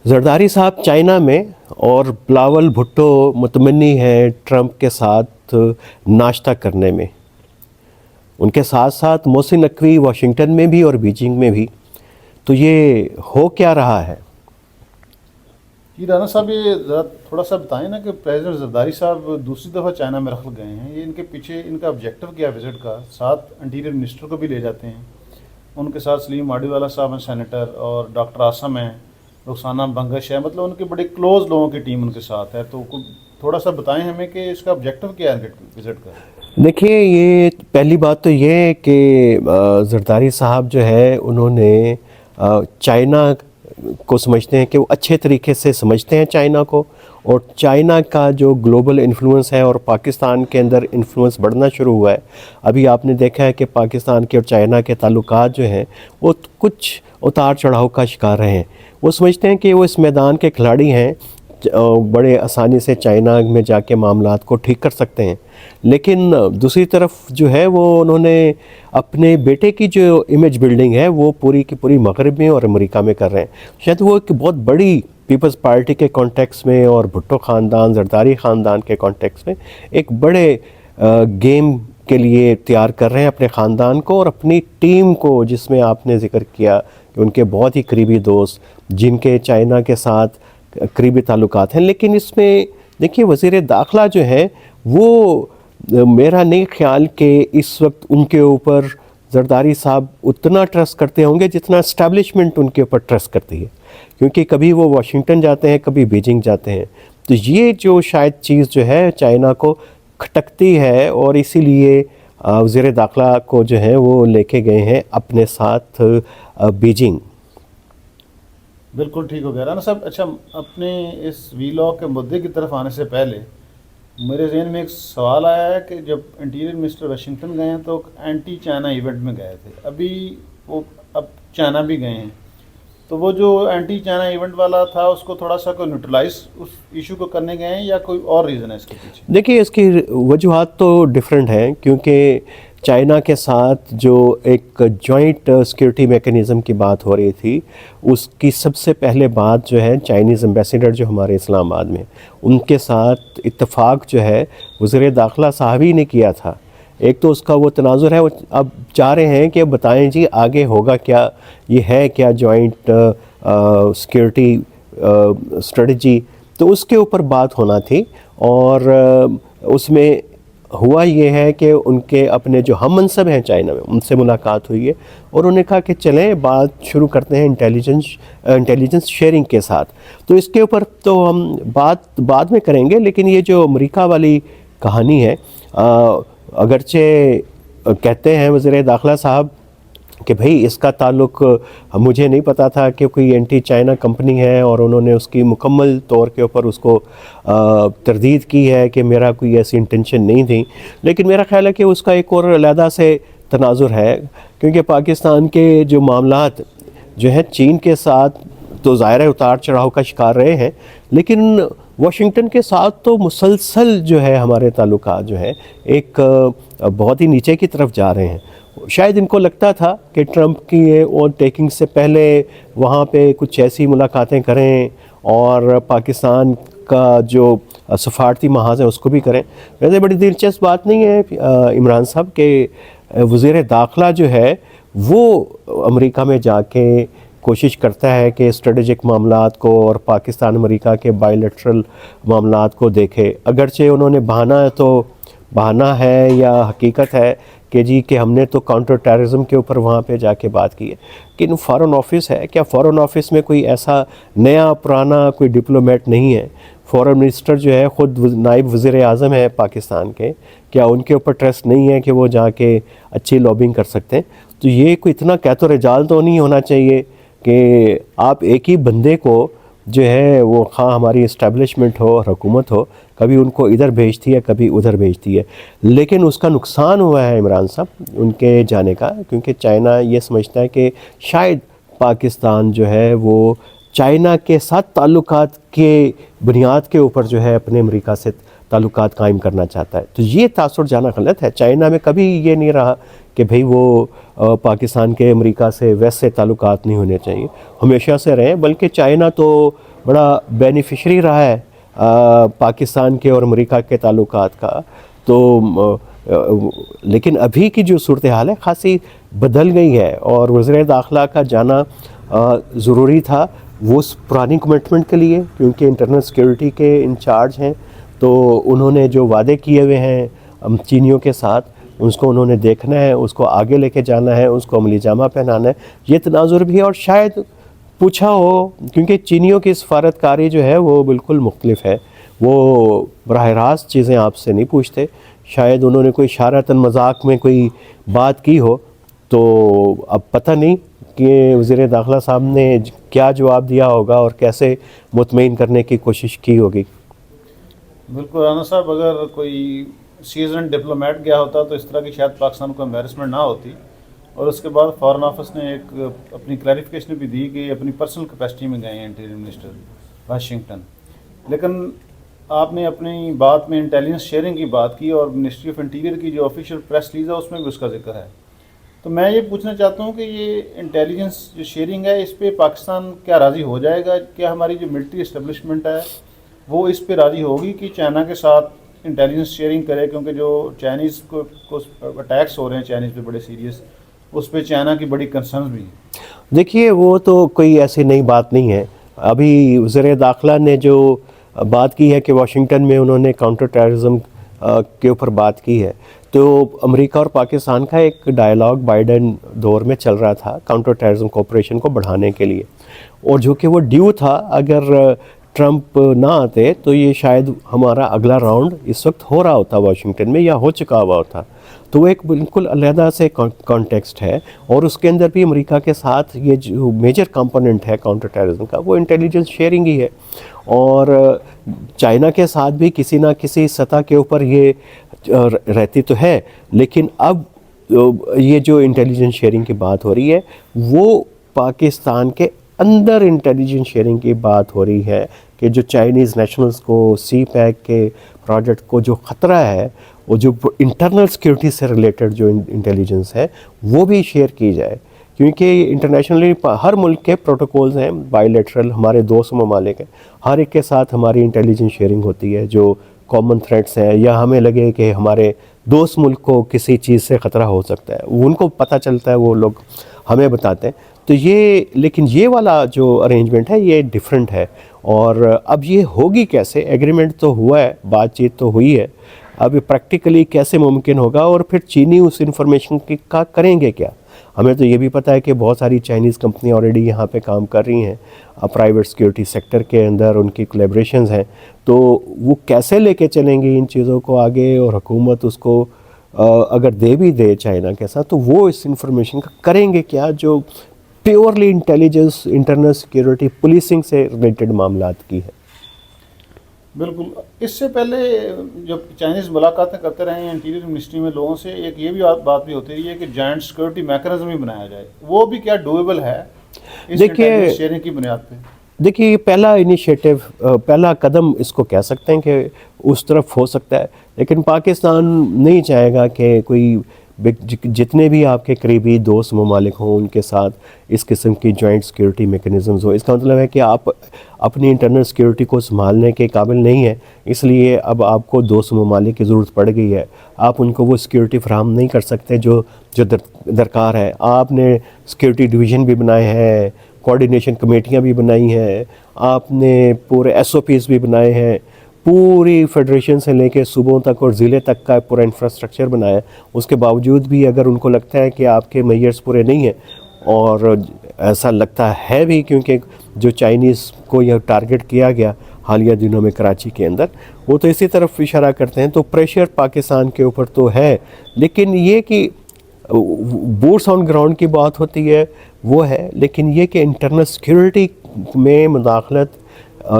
زرداری صاحب چائنا میں اور بلاول بھٹو متمنی ہیں ٹرمپ کے ساتھ ناشتہ کرنے میں، ان کے ساتھ ساتھ محسن نقوی واشنگٹن میں بھی اور بیجنگ میں بھی. تو یہ ہو کیا رہا ہے؟ جی رانا صاحب، یہ ذرا تھوڑا سا بتائیں نا کہ پریزیڈنٹ زرداری صاحب دوسری دفعہ چائنا میں رخل گئے ہیں. یہ ان کے پیچھے ان کا آبجیکٹو کیا وزٹ کا؟ ساتھ انٹیریئر منسٹر کو بھی لے جاتے ہیں، ان کے ساتھ سلیم ماڈی والا صاحب ہیں سینیٹر، اور ڈاکٹر آسم ہیں، رخسانہ بنگش ہے، مطلب ان کے بڑے کلوز لوگوں کی ٹیم ان کے ساتھ ہے. تو تھوڑا سا بتائیں ہمیں کہ اس کا آبجیکٹو کیا ہے ان کے وزٹ کا؟ دیکھیے، یہ پہلی بات تو یہ ہے کہ زرداری صاحب جو ہے انہوں نے چائنا کو سمجھتے ہیں کہ وہ اچھے طریقے سے سمجھتے ہیں چائنا کو، اور چائنا کا جو گلوبل انفلوئنس ہے اور پاکستان کے اندر انفلوئنس بڑھنا شروع ہوا ہے. ابھی آپ نے دیکھا ہے کہ پاکستان کے اور چائنا کے تعلقات جو ہیں وہ کچھ اتار چڑھاؤ کا شکار رہے ہیں. وہ سمجھتے ہیں کہ وہ اس میدان کے کھلاڑی ہیں، بڑے آسانی سے چائنا میں جا کے معاملات کو ٹھیک کر سکتے ہیں. لیکن دوسری طرف جو ہے وہ انہوں نے اپنے بیٹے کی جو امیج بلڈنگ ہے وہ پوری کی پوری مغرب میں اور امریکہ میں کر رہے ہیں. شاید وہ ایک بہت بڑی پیپلز پارٹی کے کانٹیکس میں اور بھٹو خاندان، زرداری خاندان کے کانٹیکس میں ایک بڑے گیم کے لیے تیار کر رہے ہیں اپنے خاندان کو اور اپنی ٹیم کو، جس میں آپ نے ذکر کیا کہ ان کے بہت ہی قریبی دوست جن کے چائنا کے ساتھ قریبی تعلقات ہیں. لیکن اس میں دیکھیے، وزیر داخلہ جو ہے وہ میرا نہیں خیال کہ اس وقت ان کے اوپر زرداری صاحب اتنا ٹرسٹ کرتے ہوں گے جتنا اسٹیبلشمنٹ ان کے اوپر ٹرسٹ کرتی ہے، کیونکہ کبھی وہ واشنگٹن جاتے ہیں، کبھی بیجنگ جاتے ہیں. تو یہ جو شاید چیز جو ہے چائنا کو کھٹکتی ہے، اور اسی لیے وزیر داخلہ کو جو ہے وہ لے کے گئے ہیں اپنے ساتھ بیجنگ. بالکل ٹھیک ہو گیا رانا صاحب. اچھا، اپنے اس وی لاگ کے مدعے کی طرف آنے سے پہلے میرے ذہن میں ایک سوال آیا ہے کہ جب انٹیریئر منسٹر واشنگٹن گئے ہیں تو اینٹی چائنا ایونٹ میں گئے تھے، ابھی وہ اب چائنا بھی گئے ہیں، تو وہ جو اینٹی چائنا ایونٹ والا تھا اس کو تھوڑا سا کوئی نیوٹرلائز اس ایشو کو کرنے گئے ہیں یا کوئی اور ریزن ہے اس کے پیچھے؟ دیکھیے، اس کی وجوہات تو ڈیفرنٹ ہیں، کیونکہ چائنا کے ساتھ جو ایک جوائنٹ سیکیورٹی میکنزم کی بات ہو رہی تھی، اس کی سب سے پہلے بات جو ہے چائنیز ایمبیسیڈر جو ہمارے اسلام آباد میں، ان کے ساتھ اتفاق جو ہے وزیر داخلہ صاحب ہی نے کیا تھا. ایک تو اس کا وہ تناظر ہے، وہ اب چاہ رہے ہیں کہ بتائیں جی آگے ہوگا کیا، یہ ہے کیا جوائنٹ سیکیورٹی اسٹریٹجی. تو اس کے اوپر بات ہونا تھی، اور اس میں ہوا یہ ہے کہ ان کے اپنے جو ہم منصب ہیں چائنا میں ان سے ملاقات ہوئی ہے، اور انہوں نے کہا کہ چلیں بات شروع کرتے ہیں انٹیلیجنس شیئرنگ کے ساتھ. تو اس کے اوپر تو ہم بات بعد میں کریں گے، لیکن یہ جو امریکہ والی کہانی ہے، اگرچہ کہتے ہیں وزیر داخلہ صاحب کہ بھئی اس کا تعلق مجھے نہیں پتا تھا کہ کوئی اینٹی چائنا کمپنی ہے، اور انہوں نے اس کی مکمل طور کے اوپر اس کو تردید کی ہے کہ میرا کوئی ایسی انٹینشن نہیں تھی. لیکن میرا خیال ہے کہ اس کا ایک اور علیحدہ سے تناظر ہے، کیونکہ پاکستان کے جو معاملات جو ہیں چین کے ساتھ تو ظاہر اتار چڑھاؤ کا شکار رہے ہیں، لیکن واشنگٹن کے ساتھ تو مسلسل جو ہے ہمارے تعلقات جو ہیں ایک بہت ہی نیچے کی طرف جا رہے ہیں. شاید ان کو لگتا تھا کہ ٹرمپ کی اوور ٹیکنگ سے پہلے وہاں پہ کچھ ایسی ملاقاتیں کریں اور پاکستان کا جو سفارتی محاذ ہے اس کو بھی کریں. ویسے بڑی دلچسپ بات نہیں ہے عمران صاحب کہ وزیر داخلہ جو ہے وہ امریکہ میں جا کے کوشش کرتا ہے کہ اسٹریٹجک معاملات کو اور پاکستان امریکہ کے بائی لیٹرل معاملات کو دیکھے. اگرچہ انہوں نے بہانہ ہے یا حقیقت ہے کہ جی کہ ہم نے تو کاؤنٹر ٹیررزم کے اوپر وہاں پہ جا کے بات کی ہے، لیکن فارن آفس ہے، کیا فارن آفس میں کوئی ایسا نیا پرانا کوئی ڈپلومیٹ نہیں ہے؟ فارن منسٹر جو ہے خود نائب وزیر اعظم ہے پاکستان کے، کیا ان کے اوپر ٹرسٹ نہیں ہے کہ وہ جا کے اچھی لابنگ کر سکتے ہیں؟ تو یہ کوئی اتنا قیت و رجال تو نہیں ہونا چاہیے کہ آپ ایک ہی بندے کو جو ہے وہ خواہ ہماری اسٹیبلشمنٹ ہو اور حکومت ہو، کبھی ان کو ادھر بھیجتی ہے کبھی ادھر بھیجتی ہے. لیکن اس کا نقصان ہوا ہے عمران صاحب ان کے جانے کا، کیونکہ چائنا یہ سمجھتا ہے کہ شاید پاکستان جو ہے وہ چائنا کے ساتھ تعلقات کے بنیاد کے اوپر جو ہے اپنے امریکہ سے تعلقات قائم کرنا چاہتا ہے. تو یہ تاثر جانا غلط ہے. چائنا میں کبھی یہ نہیں رہا کہ بھئی وہ پاکستان کے امریکہ سے ویسے تعلقات نہیں ہونے چاہیے، ہمیشہ سے رہے. بلکہ چائنا تو بڑا بینیفیشری رہا ہے پاکستان کے اور امریکہ کے تعلقات کا. تو لیکن ابھی کی جو صورتحال ہے خاصی بدل گئی ہے، اور وزیر داخلہ کا جانا ضروری تھا وہ پرانی کمٹمنٹ کے لیے، کیونکہ انٹرنل سیکیورٹی کے انچارج ہیں. تو انہوں نے جو وعدے کیے ہوئے ہیں چینیوں کے ساتھ، اس کو انہوں نے دیکھنا ہے، اس کو آگے لے کے جانا ہے، اس کو عملی جامہ پہنانا ہے. یہ تناظر بھی، اور شاید پوچھا ہو، کیونکہ چینیوں کی سفارت کاری جو ہے وہ بالکل مختلف ہے، وہ براہ راست چیزیں آپ سے نہیں پوچھتے. شاید انہوں نے کوئی اشارتاً مذاق میں کوئی بات کی ہو، تو اب پتہ نہیں کہ وزیر داخلہ صاحب نے کیا جواب دیا ہوگا اور کیسے مطمئن کرنے کی کوشش کی ہوگی. بالکل رانا صاحب، اگر کوئی سیزن ڈپلومیٹ گیا ہوتا تو اس طرح کی شاید پاکستان کو امبیرسمنٹ نہ ہوتی. اور اس کے بعد فارن آفس نے ایک اپنی کلیریفیکیشن بھی دی کہ اپنی پرسنل کیپیسٹی میں گئے ہیں انٹیریئر منسٹر واشنگٹن. لیکن آپ نے اپنی بات میں انٹیلیجنس شیئرنگ کی بات کی، اور منسٹری آف انٹیریئر کی جو آفیشیل پریس ریلیز ہے اس میں بھی اس کا ذکر ہے. تو میں یہ پوچھنا چاہتا ہوں کہ یہ انٹیلیجنس جو شیئرنگ ہے اس پہ پاکستان کیا راضی ہو جائے گا؟ کیا ہماری جو ملٹری اسٹیبلشمنٹ ہے وہ اس پہ راضی ہوگی کہ چائنا کے ساتھ انٹیلیجنس شیئرنگ کرے؟ کیونکہ جو چائنیز کو اٹیکس ہو رہے ہیں چائنیز پہ بڑے سیریس، اس پہ چائنا کی بڑی کنسرنز بھی ہیں. دیکھیے وہ تو کوئی ایسی نئی بات نہیں ہے. ابھی وزیر داخلہ نے جو بات کی ہے کہ واشنگٹن میں انہوں نے کاؤنٹر ٹیررزم کے اوپر بات کی ہے، تو امریکہ اور پاکستان کا ایک ڈائیلاگ بائیڈن دور میں چل رہا تھا کاؤنٹر ٹیررزم کوپریشن کو بڑھانے کے لیے، اور جو کہ وہ ڈیو تھا. اگر ٹرمپ نہ آتے تو یہ شاید ہمارا اگلا راؤنڈ اس وقت ہو رہا ہوتا واشنگٹن میں، یا ہو چکا ہوا ہوتا. تو وہ ایک بالکل علیحدہ سے کانٹیکسٹ ہے، اور اس کے اندر بھی امریکہ کے ساتھ یہ جو میجر کمپوننٹ ہے کاؤنٹر ٹیررزم کا وہ انٹیلیجنس شیئرنگ ہی ہے. اور چائنا کے ساتھ بھی کسی نہ کسی سطح کے اوپر یہ رہتی تو ہے، لیکن اب یہ جو انٹیلیجنس شیئرنگ کی بات ہو رہی ہے وہ پاکستان کے اندر انٹیلیجنس شیئرنگ کی بات ہو رہی ہے، کہ جو چائنیز نیشنلز کو سی پیک کے پروجیکٹ کو جو خطرہ ہے، وہ جو انٹرنل سیکیورٹی سے ریلیٹڈ جو انٹیلیجنس ہے وہ بھی شیئر کی جائے. کیونکہ انٹرنیشنلی ہر ملک کے پروٹوکولز ہیں بائی لیٹرل، ہمارے دوست ممالک ہیں، ہر ایک کے ساتھ ہماری انٹیلیجنس شیئرنگ ہوتی ہے. جو کامن تھریٹس ہیں، یا ہمیں لگے کہ ہمارے دوست ملک کو کسی چیز سے خطرہ ہو سکتا ہے، ان کو پتہ چلتا ہے، وہ لوگ ہمیں بتاتے ہیں. تو یہ، لیکن یہ والا جو ارینجمنٹ ہے یہ ڈیفرنٹ ہے. اور اب یہ ہوگی کیسے؟ ایگریمنٹ تو ہوا ہے، بات چیت تو ہوئی ہے، اب پریکٹیکلی کیسے ممکن ہوگا؟ اور پھر چینی اس انفارمیشن کا کریں گے کیا؟ ہمیں تو یہ بھی پتہ ہے کہ بہت ساری چائنیز کمپنی آلریڈی یہاں پہ کام کر رہی ہیں پرائیویٹ سیکیورٹی سیکٹر کے اندر، ان کی کولیبریشنز ہیں. تو وہ کیسے لے کے چلیں گے ان چیزوں کو آگے؟ اور حکومت اس کو اگر دے بھی دے چائنا کے ساتھ، تو وہ اس انفارمیشن کا کریں گے کیا جو purely intelligence, internal security, policing سے ریلیٹڈ معاملات کی ہے. بالکل. اس سے پہلے جب چائنیز ملاقاتیں کرتے رہے ہیں انٹیریئر منسٹری میں لوگوں سے، ایک یہ بھی بات بھی ہوتی رہی ہے کہ جوائنٹ سیکورٹی میکانزم بھی بنایا جائے. وہ بھی کیا ڈویبل ہے اس انٹیلیجنس شیئرنگ کی بنیاد پہ؟ دیکھیے یہ پہلا انیشیٹو، پہلا قدم اس کو کہہ سکتے ہیں کہ اس طرف ہو سکتا ہے. لیکن پاکستان نہیں چاہے گا کہ کوئی جتنے بھی آپ کے قریبی دوست ممالک ہوں ان کے ساتھ اس قسم کی جوائنٹ سیکیورٹی میکنزمز ہو. اس کا مطلب ہے کہ آپ اپنی انٹرنل سیکیورٹی کو سنبھالنے کے قابل نہیں ہیں، اس لیے اب آپ کو دوست ممالک کی ضرورت پڑ گئی ہے. آپ ان کو وہ سیکیورٹی فراہم نہیں کر سکتے جو درکار ہے. آپ نے سیکیورٹی ڈویژن بھی بنائے ہیں، کوارڈینیشن کمیٹیاں بھی بنائی ہیں، آپ نے پورے ایس او پیز بھی بنائے ہیں، پوری فیڈریشن سے لے کے صوبوں تک اور ضلع تک کا پورا انفراسٹرکچر بنایا ہے. اس کے باوجود بھی اگر ان کو لگتا ہے کہ آپ کے میئرز پورے نہیں ہیں، اور ایسا لگتا ہے بھی کیونکہ جو چائنیز کو یہ ٹارگٹ کیا گیا حالیہ دنوں میں کراچی کے اندر، وہ تو اسی طرف اشارہ کرتے ہیں. تو پریشر پاکستان کے اوپر تو ہے، لیکن یہ کہ بوٹس آن گراؤنڈ کی بات ہوتی ہے وہ ہے، لیکن یہ کہ انٹرنل سیکیورٹی میں مداخلت،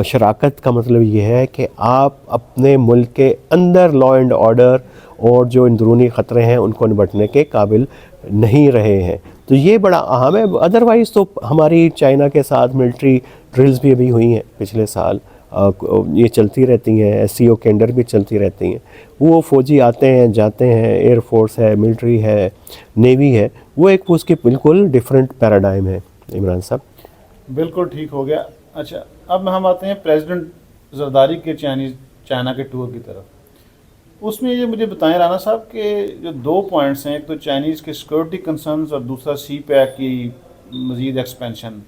شراکت کا مطلب یہ ہے کہ آپ اپنے ملک کے اندر لا اینڈ آرڈر اور جو اندرونی خطرے ہیں ان کو نبٹنے کے قابل نہیں رہے ہیں. تو یہ بڑا اہم ہے. ادروائز تو ہماری چائنا کے ساتھ ملٹری ڈرلز بھی ابھی ہوئی ہیں پچھلے سال، یہ چلتی رہتی ہیں، ایس سی او کے انڈر بھی چلتی رہتی ہیں. وہ فوجی آتے ہیں جاتے ہیں، ایئر فورس ہے، ملٹری ہے، نیوی ہے، وہ ایک اس کی بالکل ڈیفرنٹ پیراڈائم ہے. عمران صاحب بالکل ٹھیک ہو گیا. اچھا اب ہم آتے ہیں پریزیڈنٹ زرداری کے چائنا کے ٹور کی طرف. اس میں یہ مجھے بتائیں رانا صاحب کہ جو 2 پوائنٹس ہیں، ایک تو چائنیز کے سیکورٹی کنسرنز اور دوسرا سی پیک کی مزید ایکسپینشن،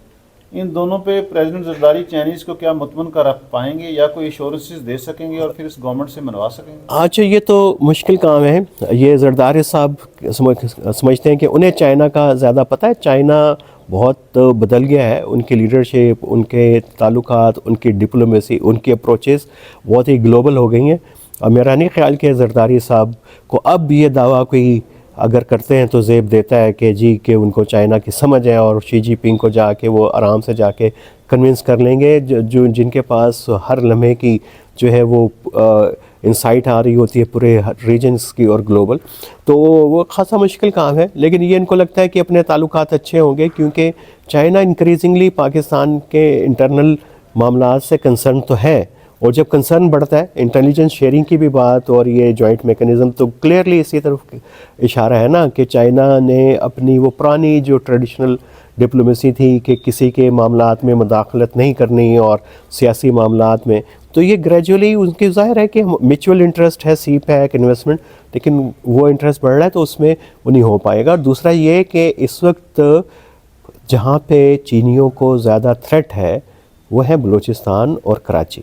ان دونوں پہ پریزیڈنٹ زرداری چائنیز کو کیا مطمئن کر پائیں گے یا کوئی ایشورنسز دے سکیں گے اور پھر اس گورنمنٹ سے منوا سکیں گے؟ اچھا، یہ تو مشکل کام ہے. یہ زرداری صاحب سمجھتے ہیں کہ انہیں چائنا کا زیادہ پتہ ہے. چائنا بہت بدل گیا ہے، ان کی لیڈرشپ، ان کے تعلقات، ان کی ڈپلومیسی، ان کی اپروچز بہت ہی گلوبل ہو گئی ہیں. اور میرا نہیں خیال کہ زرداری صاحب کو اب یہ دعویٰ کوئی اگر کرتے ہیں تو زیب دیتا ہے کہ جی کہ ان کو چائنا کی سمجھ ہے اور شی جی پنگ کو جا کے وہ آرام سے جا کے کنونس کر لیں گے، جن کے پاس ہر لمحے کی جو ہے وہ انسائٹ آ رہی ہوتی ہے پورے ریجنز کی اور گلوبل. تو وہ خاصا مشکل کام ہے. لیکن یہ ان کو لگتا ہے کہ اپنے تعلقات اچھے ہوں گے کیونکہ چائنا انکریزنگلی پاکستان کے انٹرنل معاملات سے کنسرن تو ہے، اور جب کنسرن بڑھتا ہے انٹیلیجنس شیئرنگ کی بھی بات اور یہ جوائنٹ میکنزم، تو کلیئرلی اسی طرف اشارہ ہے نا کہ چائنا نے اپنی وہ پرانی جو ٹریڈیشنل ڈپلومیسی تھی کہ کسی کے معاملات میں مداخلت نہیں کرنی اور سیاسی معاملات میں، تو یہ گریجولی ان کی ظاہر ہے کہ میچول انٹرسٹ ہے سی پیک انویسٹمنٹ، لیکن وہ انٹرسٹ بڑھ رہا ہے تو اس میں وہ نہیں ہو پائے گا. اور دوسرا یہ کہ اس وقت جہاں پہ چینیوں کو زیادہ تھریٹ ہے وہ ہے بلوچستان اور کراچی،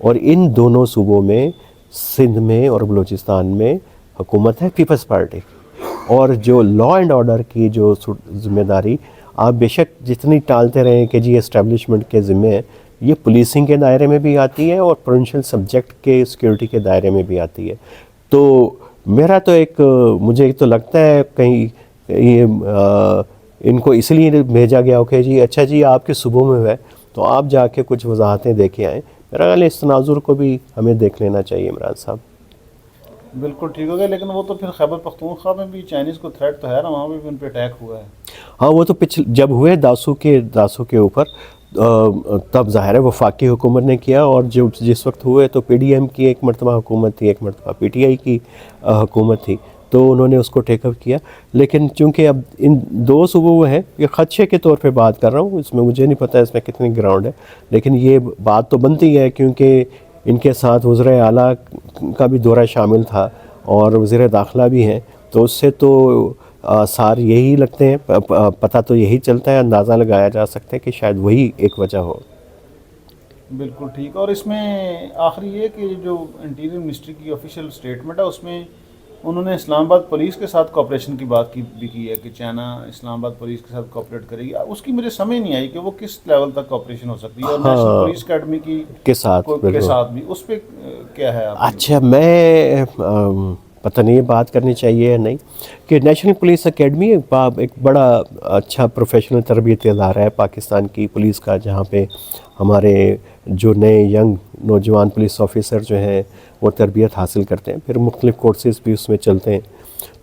اور ان دونوں صوبوں میں سندھ میں اور بلوچستان میں حکومت ہے پیپلز پارٹی، اور جو لا اینڈ آرڈر کی جو ذمہ داری آپ بے شک جتنی ٹالتے رہیں کہ جی اسٹیبلشمنٹ کے ذمے ہے، یہ پولیسنگ کے دائرے میں بھی آتی ہے اور پروونشل سبجیکٹ کے سیکیورٹی کے دائرے میں بھی آتی ہے. تو میرا تو مجھے تو لگتا ہے کہیں یہ ان کو اس لیے بھیجا گیا ہو کہ جی اچھا جی آپ کے صوبوں میں ہے تو آپ جا کے کچھ وضاحتیں دے کے آئیں. میرا خیال ہے اس تناظر کو بھی ہمیں دیکھ لینا چاہیے عمران صاحب. بالکل ٹھیک ہو گیا، لیکن وہ تو پھر خیبر پختونخوا میں بھی چائنیز کو تھریٹ تو ہے نا، وہاں بھی ان پہ اٹیک ہوا ہے. ہاں وہ تو جب ہوئے داسو کے اوپر تب ظاہر ہے وفاقی حکومت نے کیا، اور جس وقت ہوئے تو پی ڈی ایم کی ایک مرتبہ حکومت تھی، ایک مرتبہ پی ٹی آئی کی حکومت تھی، تو انہوں نے اس کو ٹیک اپ کیا. لیکن چونکہ اب ان 2 صوبوں میں ہیں، یہ خدشے کے طور پہ بات کر رہا ہوں، اس میں مجھے نہیں پتہ اس میں کتنی گراؤنڈ ہے، لیکن یہ بات تو بنتی ہے کیونکہ ان کے ساتھ وزراء اعلیٰ کا بھی دورہ شامل تھا اور وزیر داخلہ بھی ہیں، تو اس سے تو آثار یہی لگتے ہیں، پتہ تو یہی چلتا ہے، اندازہ لگایا جا سکتا ہے کہ شاید وہی ایک وجہ ہو. بالکل ٹھیک. اور اس میں آخری یہ کہ جو انٹیریئر منسٹری کی آفیشیل اسٹیٹمنٹ ہے اس میں انہوں نے اسلام آباد پولیس کے ساتھ کوآپریشن کی بات بھی کی ہے کہ چائنا اسلام آباد پولیس کے ساتھ کوآپریٹ کرے گی. اس کی مجھے سمجھ نہیں آئی کہ وہ کس لیول تک کوآپریشن ہو سکتی ہے، اور نیشنل پولیس اکیڈمی کے ساتھ بھی اس پہ کیا ہے؟ اچھا، میں پتہ نہیں بات کرنی چاہیے یا نہیں کہ نیشنل پولیس اکیڈمی ایک بڑا اچھا پروفیشنل تربیتی ادارہ ہے پاکستان کی پولیس کا، جہاں پہ ہمارے جو نئے ینگ نوجوان پولیس آفیسر جو ہیں وہ تربیت حاصل کرتے ہیں، پھر مختلف کورسز بھی اس میں چلتے ہیں.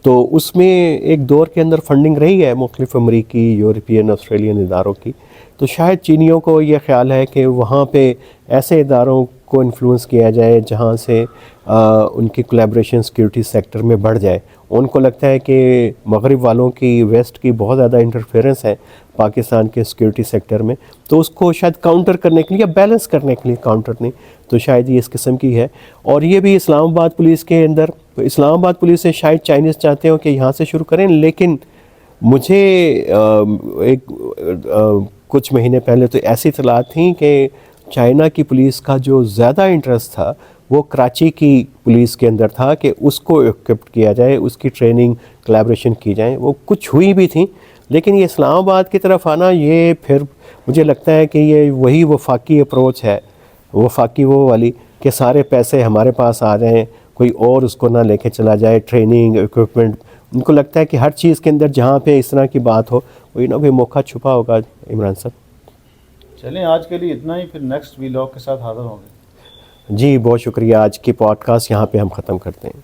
تو اس میں ایک دور کے اندر فنڈنگ رہی ہے مختلف امریکی، یورپین، آسٹریلین اداروں کی. تو شاید چینیوں کو یہ خیال ہے کہ وہاں پہ ایسے اداروں کو انفلوئنس کیا جائے جہاں سے ان کی کولیبریشن سیکیورٹی سیکٹر میں بڑھ جائے. ان کو لگتا ہے کہ مغرب والوں کی، ویسٹ کی بہت زیادہ انٹرفیئرنس ہے پاکستان کے سیکیورٹی سیکٹر میں، تو اس کو شاید کاؤنٹر کرنے کے لیے یا بیلنس کرنے کے لیے، کاؤنٹر نہیں تو شاید یہ اس قسم کی ہے. اور یہ بھی اسلام آباد پولیس کے اندر، تو اسلام آباد پولیس سے شاید چائنیز چاہتے ہوں کہ یہاں سے شروع کریں، لیکن مجھے کچھ مہینے پہلے تو ایسی اطلاعات تھیں کہ چائنا کی پولیس کا جو زیادہ انٹرسٹ تھا وہ کراچی کی پولیس کے اندر تھا کہ اس کو ایکوپڈ کیا جائے، اس کی ٹریننگ کولیبریشن کی جائیں. وہ کچھ ہوئی بھی تھیں، لیکن یہ اسلام آباد کی طرف آنا، یہ پھر مجھے لگتا ہے کہ یہ وہی وفاقی اپروچ ہے، وفاقی وہ والی کہ سارے پیسے ہمارے پاس آ جائیں، کوئی اور اس کو نہ لے کے چلا جائے، ٹریننگ، ایکوپمنٹ. ان کو لگتا ہے کہ ہر چیز کے اندر جہاں پہ اس طرح کی بات ہو کوئی نہ کوئی موقع چھپا ہوگا. عمران صاحب چلیں آج کے لیے اتنا ہی، پھر نیکسٹ ویلاگ کے ساتھ حاضر ہوں گے. جی بہت شکریہ. آج کی پوڈ کاسٹ یہاں پہ ہم ختم کرتے ہیں.